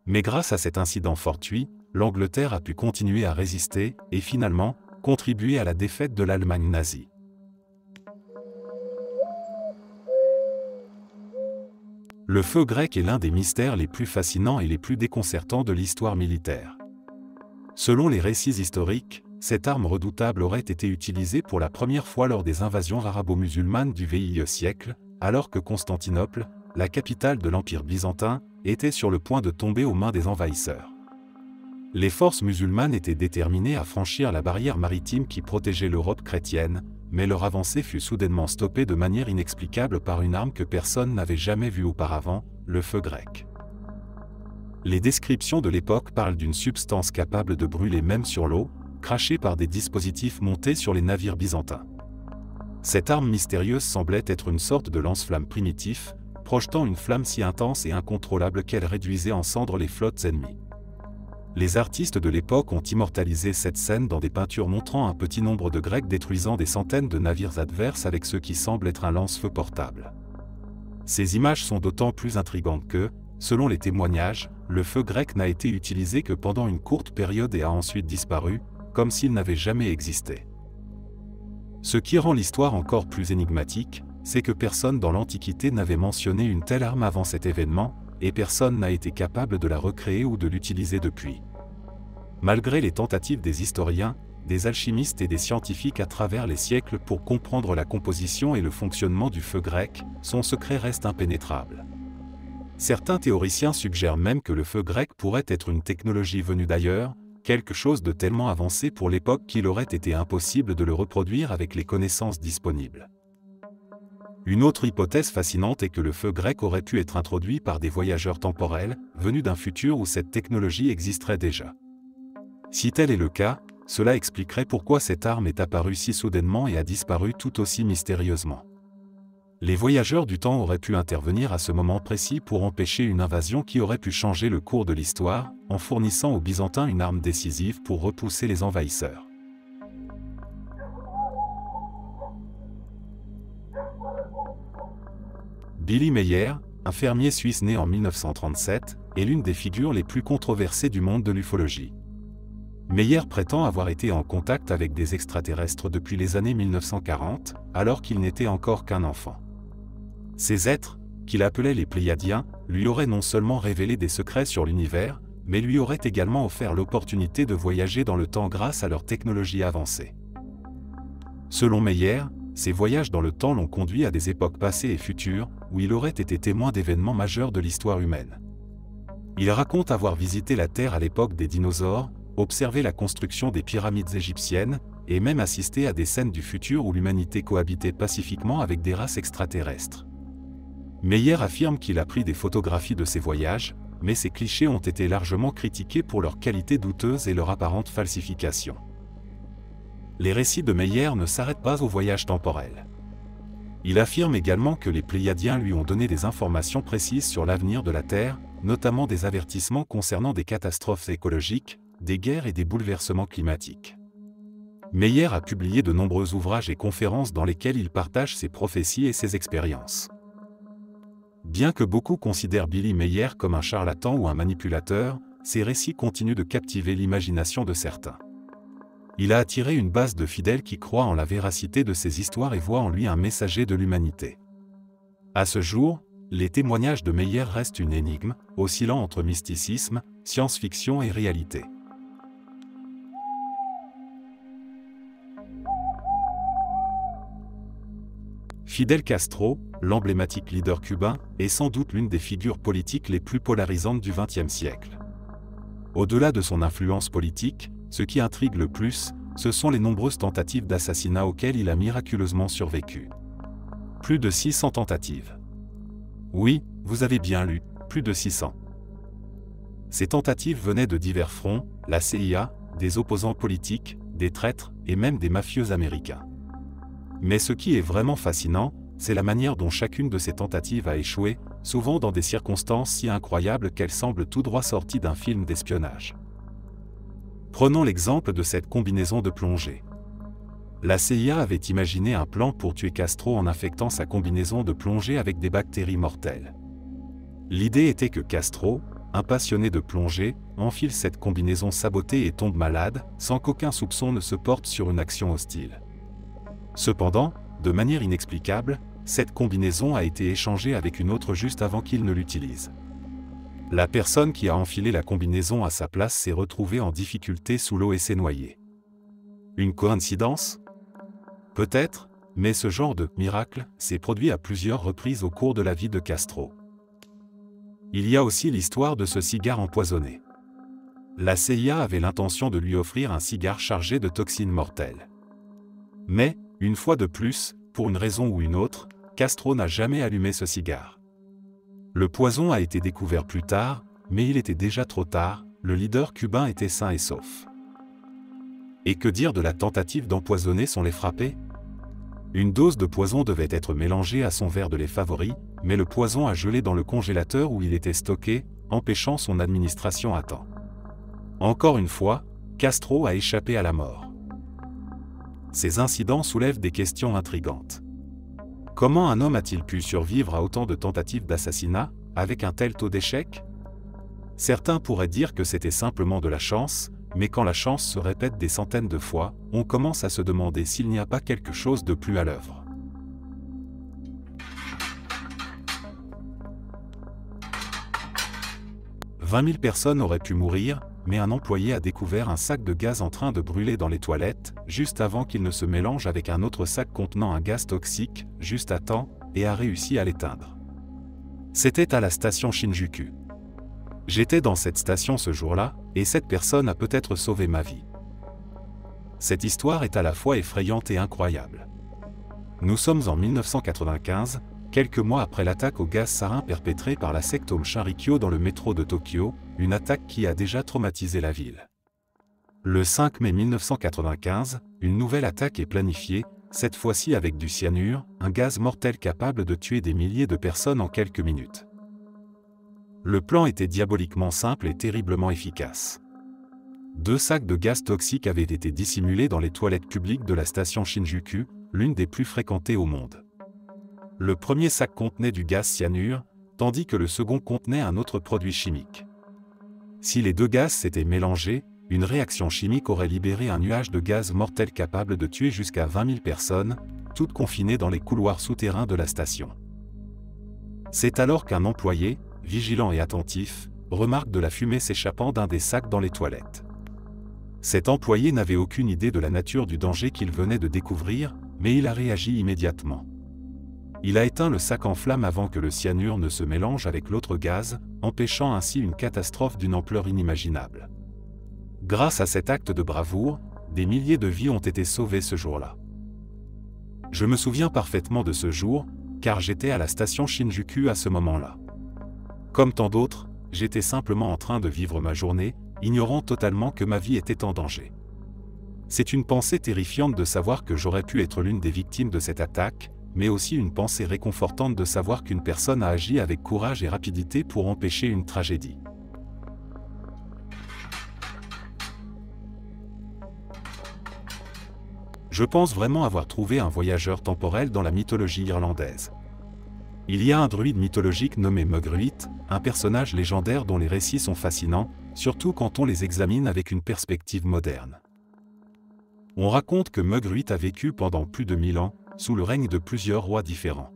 Mais grâce à cet incident fortuit, l'Angleterre a pu continuer à résister, et finalement, contribuer à la défaite de l'Allemagne nazie. Le feu grec est l'un des mystères les plus fascinants et les plus déconcertants de l'histoire militaire. Selon les récits historiques, cette arme redoutable aurait été utilisée pour la première fois lors des invasions arabo-musulmanes du VIe siècle, alors que Constantinople, la capitale de l'Empire byzantin, était sur le point de tomber aux mains des envahisseurs. Les forces musulmanes étaient déterminées à franchir la barrière maritime qui protégeait l'Europe chrétienne, mais leur avancée fut soudainement stoppée de manière inexplicable par une arme que personne n'avait jamais vue auparavant, le feu grec. Les descriptions de l'époque parlent d'une substance capable de brûler même sur l'eau, crachée par des dispositifs montés sur les navires byzantins. Cette arme mystérieuse semblait être une sorte de lance-flamme primitif, projetant une flamme si intense et incontrôlable qu'elle réduisait en cendres les flottes ennemies. Les artistes de l'époque ont immortalisé cette scène dans des peintures montrant un petit nombre de Grecs détruisant des centaines de navires adverses avec ce qui semble être un lance-feu portable. Ces images sont d'autant plus intrigantes que, selon les témoignages, le feu grec n'a été utilisé que pendant une courte période et a ensuite disparu, comme s'il n'avait jamais existé. Ce qui rend l'histoire encore plus énigmatique, c'est que personne dans l'Antiquité n'avait mentionné une telle arme avant cet événement, et personne n'a été capable de la recréer ou de l'utiliser depuis. Malgré les tentatives des historiens, des alchimistes et des scientifiques à travers les siècles pour comprendre la composition et le fonctionnement du feu grec, son secret reste impénétrable. Certains théoriciens suggèrent même que le feu grec pourrait être une technologie venue d'ailleurs, quelque chose de tellement avancé pour l'époque qu'il aurait été impossible de le reproduire avec les connaissances disponibles. Une autre hypothèse fascinante est que le feu grec aurait pu être introduit par des voyageurs temporels, venus d'un futur où cette technologie existerait déjà. Si tel est le cas, cela expliquerait pourquoi cette arme est apparue si soudainement et a disparu tout aussi mystérieusement. Les voyageurs du temps auraient pu intervenir à ce moment précis pour empêcher une invasion qui aurait pu changer le cours de l'histoire, en fournissant aux Byzantins une arme décisive pour repousser les envahisseurs. Billy Meyer, un fermier suisse né en 1937, est l'une des figures les plus controversées du monde de l'ufologie. Meyer prétend avoir été en contact avec des extraterrestres depuis les années 1940, alors qu'il n'était encore qu'un enfant. Ces êtres, qu'il appelait les Pléiadiens, lui auraient non seulement révélé des secrets sur l'univers, mais lui auraient également offert l'opportunité de voyager dans le temps grâce à leur technologie avancée. Selon Meyer, ces voyages dans le temps l'ont conduit à des époques passées et futures, où il aurait été témoin d'événements majeurs de l'histoire humaine. Il raconte avoir visité la Terre à l'époque des dinosaures, observé la construction des pyramides égyptiennes, et même assisté à des scènes du futur où l'humanité cohabitait pacifiquement avec des races extraterrestres. Meyer affirme qu'il a pris des photographies de ces voyages, mais ces clichés ont été largement critiqués pour leur qualité douteuse et leur apparente falsification. Les récits de Meyer ne s'arrêtent pas au voyage temporel. Il affirme également que les Pléiadiens lui ont donné des informations précises sur l'avenir de la Terre, notamment des avertissements concernant des catastrophes écologiques, des guerres et des bouleversements climatiques. Meyer a publié de nombreux ouvrages et conférences dans lesquels il partage ses prophéties et ses expériences. Bien que beaucoup considèrent Billy Meyer comme un charlatan ou un manipulateur, ses récits continuent de captiver l'imagination de certains. Il a attiré une base de fidèles qui croient en la véracité de ses histoires et voient en lui un messager de l'humanité. À ce jour, les témoignages de Meyer restent une énigme, oscillant entre mysticisme, science-fiction et réalité. Fidel Castro, l'emblématique leader cubain, est sans doute l'une des figures politiques les plus polarisantes du XXe siècle. Au-delà de son influence politique, ce qui intrigue le plus, ce sont les nombreuses tentatives d'assassinat auxquelles il a miraculeusement survécu. Plus de 600 tentatives. Oui, vous avez bien lu, plus de 600. Ces tentatives venaient de divers fronts, la CIA, des opposants politiques, des traîtres et même des mafieux américains. Mais ce qui est vraiment fascinant, c'est la manière dont chacune de ces tentatives a échoué, souvent dans des circonstances si incroyables qu'elles semblent tout droit sorties d'un film d'espionnage. Prenons l'exemple de cette combinaison de plongée. La CIA avait imaginé un plan pour tuer Castro en infectant sa combinaison de plongée avec des bactéries mortelles. L'idée était que Castro, un passionné de plongée, enfile cette combinaison sabotée et tombe malade, sans qu'aucun soupçon ne se porte sur une action hostile. Cependant, de manière inexplicable, cette combinaison a été échangée avec une autre juste avant qu'il ne l'utilise. La personne qui a enfilé la combinaison à sa place s'est retrouvée en difficulté sous l'eau et s'est noyée. Une coïncidence ? Peut-être, mais ce genre de « miracle » s'est produit à plusieurs reprises au cours de la vie de Castro. Il y a aussi l'histoire de ce cigare empoisonné. La CIA avait l'intention de lui offrir un cigare chargé de toxines mortelles. Mais, une fois de plus, pour une raison ou une autre, Castro n'a jamais allumé ce cigare. Le poison a été découvert plus tard, mais il était déjà trop tard, le leader cubain était sain et sauf. Et que dire de la tentative d'empoisonner son lait frappé ? Une dose de poison devait être mélangée à son verre de lait favori, mais le poison a gelé dans le congélateur où il était stocké, empêchant son administration à temps. Encore une fois, Castro a échappé à la mort. Ces incidents soulèvent des questions intrigantes. Comment un homme a-t-il pu survivre à autant de tentatives d'assassinat, avec un tel taux d'échec ? Certains pourraient dire que c'était simplement de la chance, mais quand la chance se répète des centaines de fois, on commence à se demander s'il n'y a pas quelque chose de plus à l'œuvre. « 20 000 personnes auraient pu mourir, mais un employé a découvert un sac de gaz en train de brûler dans les toilettes, juste avant qu'il ne se mélange avec un autre sac contenant un gaz toxique, juste à temps, et a réussi à l'éteindre. C'était à la station Shinjuku. J'étais dans cette station ce jour-là, et cette personne a peut-être sauvé ma vie. Cette histoire est à la fois effrayante et incroyable. Nous sommes en 1995, quelques mois après l'attaque au gaz sarin perpétrée par la secte Aum Shinrikyo dans le métro de Tokyo, une attaque qui a déjà traumatisé la ville. Le 5 mai 1995, une nouvelle attaque est planifiée, cette fois-ci avec du cyanure, un gaz mortel capable de tuer des milliers de personnes en quelques minutes. Le plan était diaboliquement simple et terriblement efficace. 2 sacs de gaz toxique avaient été dissimulés dans les toilettes publiques de la station Shinjuku, l'une des plus fréquentées au monde. Le premier sac contenait du gaz cyanure, tandis que le second contenait un autre produit chimique. Si les 2 gaz s'étaient mélangés, une réaction chimique aurait libéré un nuage de gaz mortel capable de tuer jusqu'à 20 000 personnes, toutes confinées dans les couloirs souterrains de la station. C'est alors qu'un employé, vigilant et attentif, remarque de la fumée s'échappant d'un des sacs dans les toilettes. Cet employé n'avait aucune idée de la nature du danger qu'il venait de découvrir, mais il a réagi immédiatement. Il a éteint le sac en flammes avant que le cyanure ne se mélange avec l'autre gaz, empêchant ainsi une catastrophe d'une ampleur inimaginable. Grâce à cet acte de bravoure, des milliers de vies ont été sauvées ce jour-là. Je me souviens parfaitement de ce jour, car j'étais à la station Shinjuku à ce moment-là. Comme tant d'autres, j'étais simplement en train de vivre ma journée, ignorant totalement que ma vie était en danger. C'est une pensée terrifiante de savoir que j'aurais pu être l'une des victimes de cette attaque, mais aussi une pensée réconfortante de savoir qu'une personne a agi avec courage et rapidité pour empêcher une tragédie. Je pense vraiment avoir trouvé un voyageur temporel dans la mythologie irlandaise. Il y a un druide mythologique nommé Mugruit, un personnage légendaire dont les récits sont fascinants, surtout quand on les examine avec une perspective moderne. On raconte que Mugruit a vécu pendant plus de 1000 ans, sous le règne de plusieurs rois différents.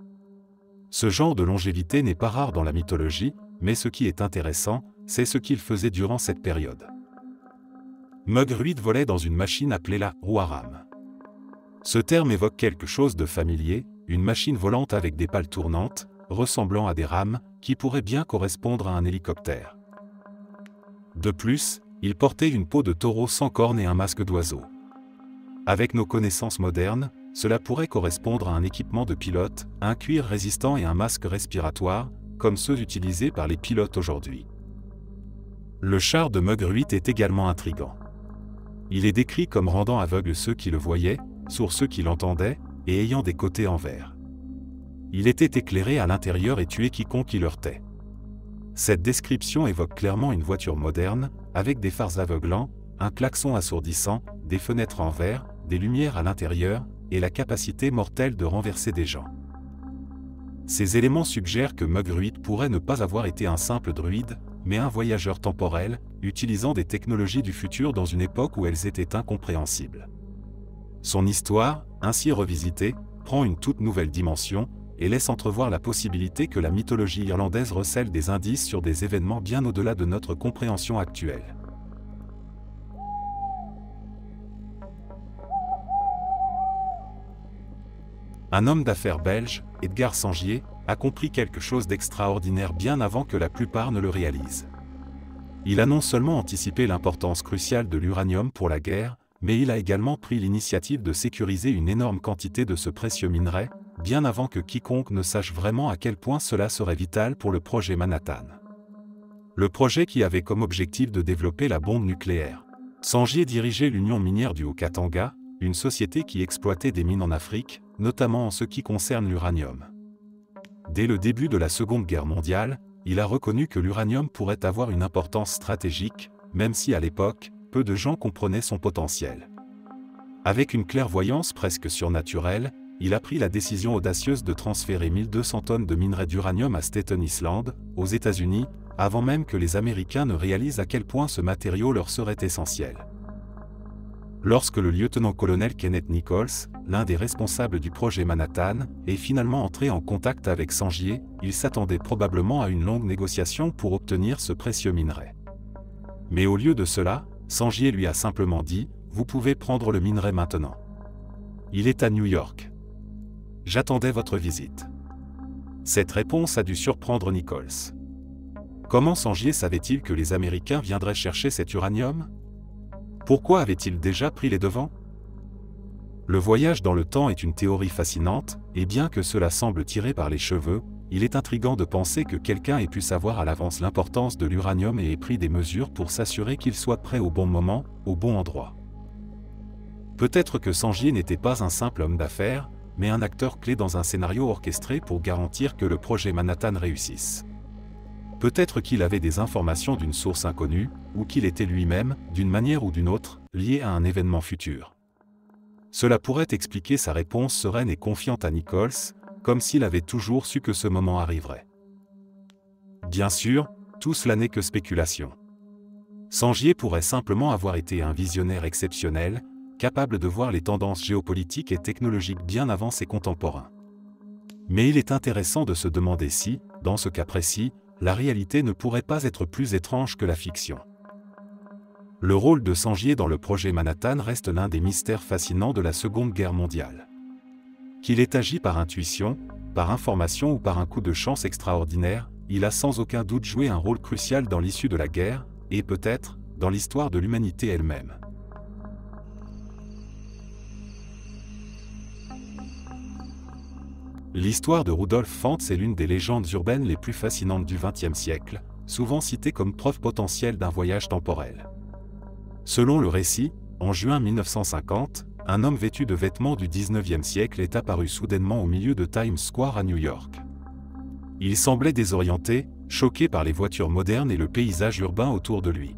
Ce genre de longévité n'est pas rare dans la mythologie, mais ce qui est intéressant, c'est ce qu'il faisait durant cette période. Mugruit volait dans une machine appelée la roue à rame. Ce terme évoque quelque chose de familier, une machine volante avec des pales tournantes, ressemblant à des rames, qui pourrait bien correspondre à un hélicoptère. De plus, il portait une peau de taureau sans cornes et un masque d'oiseau. Avec nos connaissances modernes, cela pourrait correspondre à un équipement de pilote, un cuir résistant et un masque respiratoire, comme ceux utilisés par les pilotes aujourd'hui. Le char de Mugruit est également intrigant. Il est décrit comme rendant aveugles ceux qui le voyaient, sourds ceux qui l'entendaient, et ayant des côtés en verre. Il était éclairé à l'intérieur et tuait quiconque y heurtait. Cette description évoque clairement une voiture moderne, avec des phares aveuglants, un klaxon assourdissant, des fenêtres en verre, des lumières à l'intérieur, et la capacité mortelle de renverser des gens. Ces éléments suggèrent que Mugruit pourrait ne pas avoir été un simple druide, mais un voyageur temporel, utilisant des technologies du futur dans une époque où elles étaient incompréhensibles. Son histoire, ainsi revisitée, prend une toute nouvelle dimension, et laisse entrevoir la possibilité que la mythologie irlandaise recèle des indices sur des événements bien au-delà de notre compréhension actuelle. Un homme d'affaires belge, Edgar Sangier, a compris quelque chose d'extraordinaire bien avant que la plupart ne le réalisent. Il a non seulement anticipé l'importance cruciale de l'uranium pour la guerre, mais il a également pris l'initiative de sécuriser une énorme quantité de ce précieux minerai, bien avant que quiconque ne sache vraiment à quel point cela serait vital pour le projet Manhattan. Le projet qui avait comme objectif de développer la bombe nucléaire. Sangier dirigeait l'Union minière du Haut-Katanga, une société qui exploitait des mines en Afrique, notamment en ce qui concerne l'uranium. Dès le début de la Seconde Guerre mondiale, il a reconnu que l'uranium pourrait avoir une importance stratégique, même si à l'époque, peu de gens comprenaient son potentiel. Avec une clairvoyance presque surnaturelle, il a pris la décision audacieuse de transférer 1200 tonnes de minerai d'uranium à Staten Island, aux États-Unis, avant même que les Américains ne réalisent à quel point ce matériau leur serait essentiel. Lorsque le lieutenant-colonel Kenneth Nichols, l'un des responsables du projet Manhattan, est finalement entré en contact avec Sangier, il s'attendait probablement à une longue négociation pour obtenir ce précieux minerai. Mais au lieu de cela, Sangier lui a simplement dit « Vous pouvez prendre le minerai maintenant. Il est à New York. J'attendais votre visite. » Cette réponse a dû surprendre Nichols. Comment Sangier savait-il que les Américains viendraient chercher cet uranium ? Pourquoi avait-il déjà pris les devants ? Le voyage dans le temps est une théorie fascinante, et bien que cela semble tiré par les cheveux, il est intriguant de penser que quelqu'un ait pu savoir à l'avance l'importance de l'uranium et ait pris des mesures pour s'assurer qu'il soit prêt au bon moment, au bon endroit. Peut-être que Sangier n'était pas un simple homme d'affaires, mais un acteur clé dans un scénario orchestré pour garantir que le projet Manhattan réussisse. Peut-être qu'il avait des informations d'une source inconnue, ou qu'il était lui-même, d'une manière ou d'une autre, lié à un événement futur. Cela pourrait expliquer sa réponse sereine et confiante à Nichols, comme s'il avait toujours su que ce moment arriverait. Bien sûr, tout cela n'est que spéculation. Sangier pourrait simplement avoir été un visionnaire exceptionnel, capable de voir les tendances géopolitiques et technologiques bien avant ses contemporains. Mais il est intéressant de se demander si, dans ce cas précis, la réalité ne pourrait pas être plus étrange que la fiction. Le rôle de Sangier dans le projet Manhattan reste l'un des mystères fascinants de la Seconde Guerre mondiale. Qu'il ait agi par intuition, par information ou par un coup de chance extraordinaire, il a sans aucun doute joué un rôle crucial dans l'issue de la guerre, et peut-être, dans l'histoire de l'humanité elle-même. L'histoire de Rudolf Fantz est l'une des légendes urbaines les plus fascinantes du XXe siècle, souvent citée comme preuve potentielle d'un voyage temporel. Selon le récit, en juin 1950, un homme vêtu de vêtements du XIXe siècle est apparu soudainement au milieu de Times Square à New York. Il semblait désorienté, choqué par les voitures modernes et le paysage urbain autour de lui.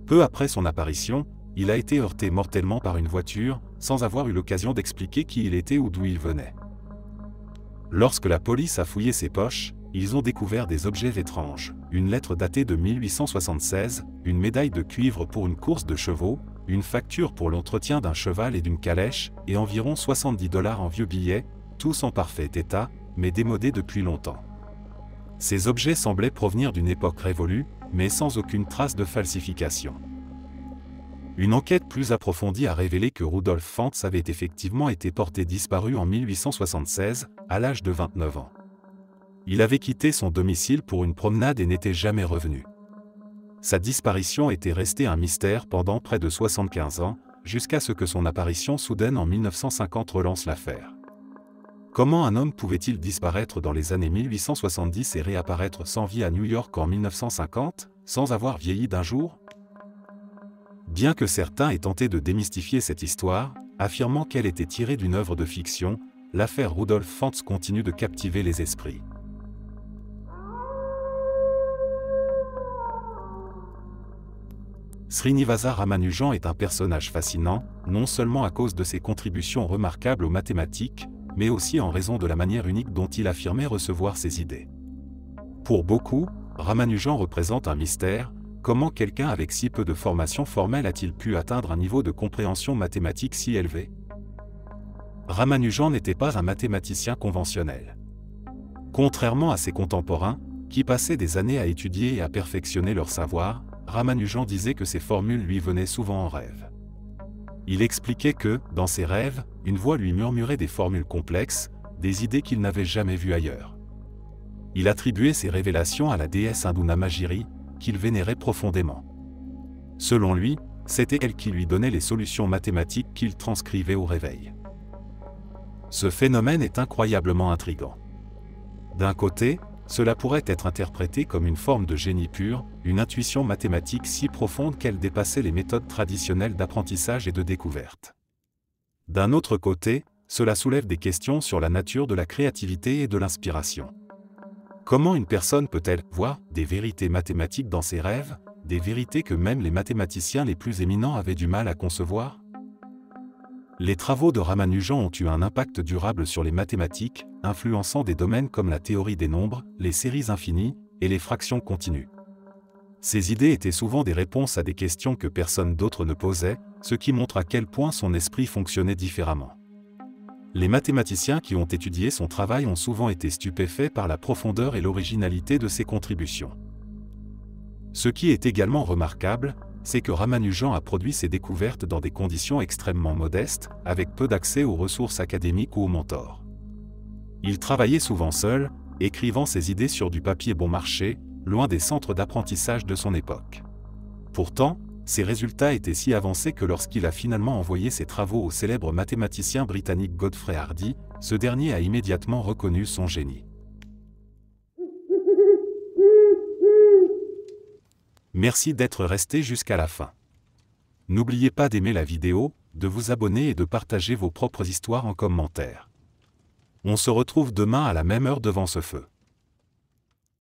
Peu après son apparition, il a été heurté mortellement par une voiture, sans avoir eu l'occasion d'expliquer qui il était ou d'où il venait. Lorsque la police a fouillé ses poches, ils ont découvert des objets étranges, une lettre datée de 1876, une médaille de cuivre pour une course de chevaux, une facture pour l'entretien d'un cheval et d'une calèche, et environ 70 $ en vieux billets, tous en parfait état, mais démodés depuis longtemps. Ces objets semblaient provenir d'une époque révolue, mais sans aucune trace de falsification. Une enquête plus approfondie a révélé que Rudolf Fantz avait effectivement été porté disparu en 1876, à l'âge de 29 ans. Il avait quitté son domicile pour une promenade et n'était jamais revenu. Sa disparition était restée un mystère pendant près de 75 ans, jusqu'à ce que son apparition soudaine en 1950 relance l'affaire. Comment un homme pouvait-il disparaître dans les années 1870 et réapparaître sans vie à New York en 1950, sans avoir vieilli d'un jour ? Bien que certains aient tenté de démystifier cette histoire, affirmant qu'elle était tirée d'une œuvre de fiction, l'affaire Rudolf Fuchs continue de captiver les esprits. Srinivasa Ramanujan est un personnage fascinant, non seulement à cause de ses contributions remarquables aux mathématiques, mais aussi en raison de la manière unique dont il affirmait recevoir ses idées. Pour beaucoup, Ramanujan représente un mystère. Comment quelqu'un avec si peu de formation formelle a-t-il pu atteindre un niveau de compréhension mathématique si élevé? Ramanujan n'était pas un mathématicien conventionnel. Contrairement à ses contemporains, qui passaient des années à étudier et à perfectionner leur savoir, Ramanujan disait que ses formules lui venaient souvent en rêve. Il expliquait que, dans ses rêves, une voix lui murmurait des formules complexes, des idées qu'il n'avait jamais vues ailleurs. Il attribuait ces révélations à la déesse hindoue Namagiri, qu'il vénérait profondément. Selon lui, c'était elle qui lui donnait les solutions mathématiques qu'il transcrivait au réveil. Ce phénomène est incroyablement intrigant. D'un côté, cela pourrait être interprété comme une forme de génie pur, une intuition mathématique si profonde qu'elle dépassait les méthodes traditionnelles d'apprentissage et de découverte. D'un autre côté, cela soulève des questions sur la nature de la créativité et de l'inspiration. Comment une personne peut-elle voir des vérités mathématiques dans ses rêves, des vérités que même les mathématiciens les plus éminents avaient du mal à concevoir? Les travaux de Ramanujan ont eu un impact durable sur les mathématiques, influençant des domaines comme la théorie des nombres, les séries infinies et les fractions continues. Ces idées étaient souvent des réponses à des questions que personne d'autre ne posait, ce qui montre à quel point son esprit fonctionnait différemment. Les mathématiciens qui ont étudié son travail ont souvent été stupéfaits par la profondeur et l'originalité de ses contributions. Ce qui est également remarquable, c'est que Ramanujan a produit ses découvertes dans des conditions extrêmement modestes, avec peu d'accès aux ressources académiques ou aux mentors. Il travaillait souvent seul, écrivant ses idées sur du papier bon marché, loin des centres d'apprentissage de son époque. Pourtant, ses résultats étaient si avancés que lorsqu'il a finalement envoyé ses travaux au célèbre mathématicien britannique Godfrey Hardy, ce dernier a immédiatement reconnu son génie. Merci d'être resté jusqu'à la fin. N'oubliez pas d'aimer la vidéo, de vous abonner et de partager vos propres histoires en commentaire. On se retrouve demain à la même heure devant ce feu.